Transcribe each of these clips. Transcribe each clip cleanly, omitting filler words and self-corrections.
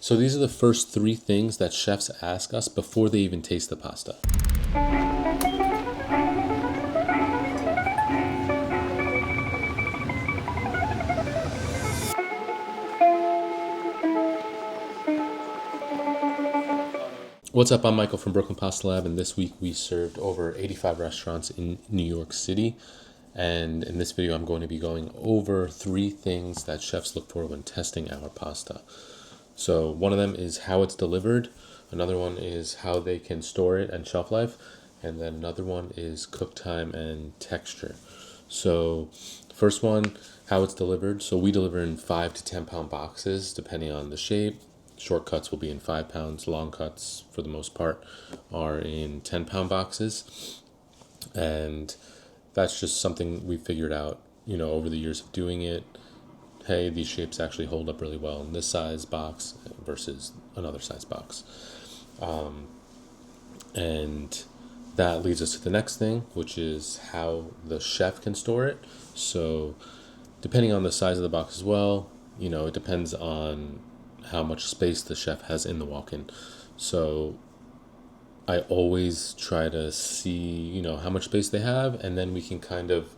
So these are the first three things that chefs ask us before they even taste the pasta. What's up? I'm Michael from Brooklyn Pasta Lab, and this week we served over 85 restaurants in New York City. And in this video, I'm going to be going over three things that chefs look for when testing our pasta. So one of them is how it's delivered. Another one is how they can store it and shelf life. And then another one is cook time and texture. So first one, how it's delivered. So we deliver in 5 to 10 pound boxes, depending on the shape. Short cuts will be in 5 pounds. Long cuts, for the most part, are in 10-pound boxes. And that's just something we figured out, over the years of doing it. Hey, these shapes actually hold up really well in this size box versus another size box. And that leads us to the next thing, which is how the chef can store it. So depending on the size of the box as well, it depends on how much space the chef has in the walk-in. So I always try to see, how much space they have, and then we can kind of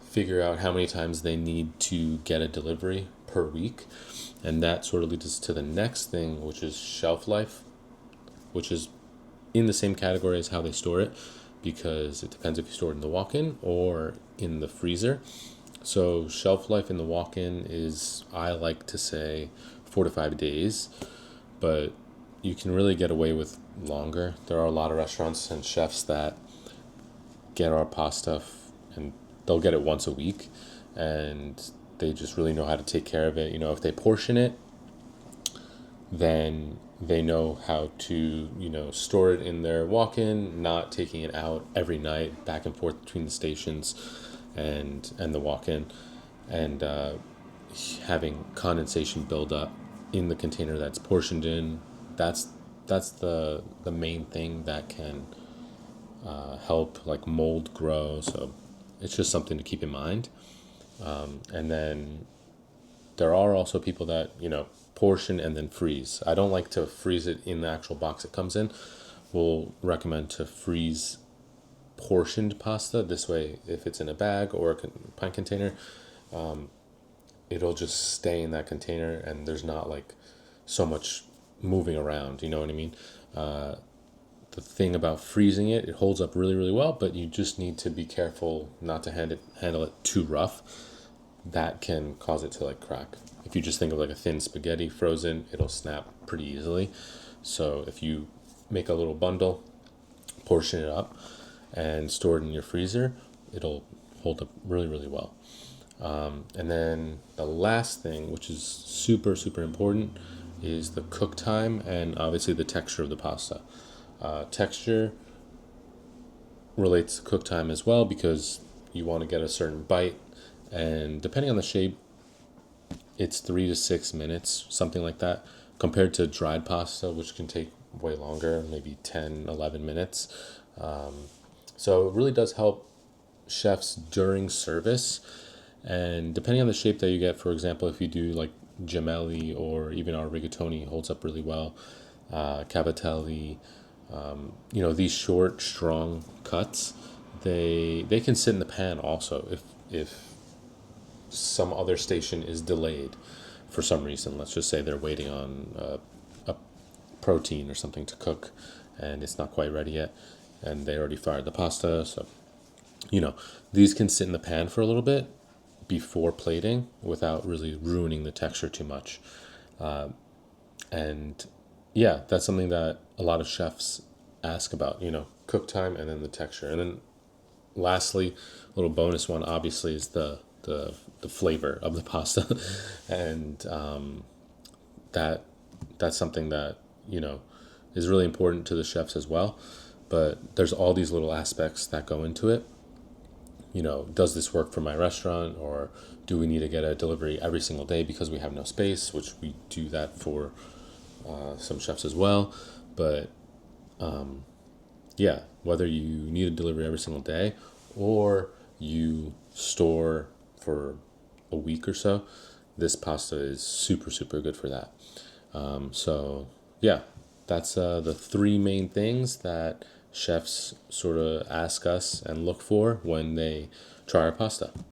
figure out how many times they need to get a delivery per week. And that sort of leads us to the next thing, which is shelf life, which is in the same category as how they store it, because it depends if you store it in the walk-in or in the freezer. So shelf life in the walk-in is, I like to say, 4 to 5 days, but you can really get away with longer. There are a lot of restaurants and chefs that get our pasta and they'll get it once a week, and they just really know how to take care of it. If they portion it, then they know how to, store it in their walk-in, not taking it out every night back and forth between the stations and the walk-in, and having condensation build up in the container that's portioned in. That's the main thing that can help like mold grow. So it's just something to keep in mind. And then there are also people that portion and then freeze. I don't like to freeze it in the actual box it comes in. We'll recommend to freeze portioned pasta. This way, if it's in a bag or a pint container, it'll just stay in that container, and there's not like so much moving around. You know what I mean? The thing about freezing it holds up really, really well, but you just need to be careful not to handle it too rough. That can cause it to like crack. If you just think of like a thin spaghetti frozen, it'll snap pretty easily. So if you make a little bundle, portion it up, and store it in your freezer, it'll hold up really, really well. And then the last thing, which is super, super important, is the cook time and obviously the texture of the pasta. Texture relates to cook time as well, because you want to get a certain bite, and depending on the shape, it's 3 to 6 minutes, something like that, compared to dried pasta, which can take way longer, maybe 10, 11 minutes. So it really does help chefs during service. And depending on the shape that you get, for example, if you do like gemelli or even our rigatoni holds up really well, cavatelli, these short, strong cuts, they can sit in the pan also if some other station is delayed for some reason. Let's just say they're waiting on a protein or something to cook, and it's not quite ready yet, and they already fired the pasta. So, these can sit in the pan for a little bit before plating without really ruining the texture too much. And yeah, that's something that a lot of chefs ask about, cook time and then the texture. And then lastly, a little bonus one, obviously, is the flavor of the pasta. And that's something that, is really important to the chefs as well. But there's all these little aspects that go into it. Does this work for my restaurant, or do we need to get a delivery every single day because we have no space, which we do that for some chefs as well. But yeah, whether you need a delivery every single day or you store for a week or so, this pasta is super, super good for that. So yeah, that's the three main things that chefs sort of ask us and look for when they try our pasta.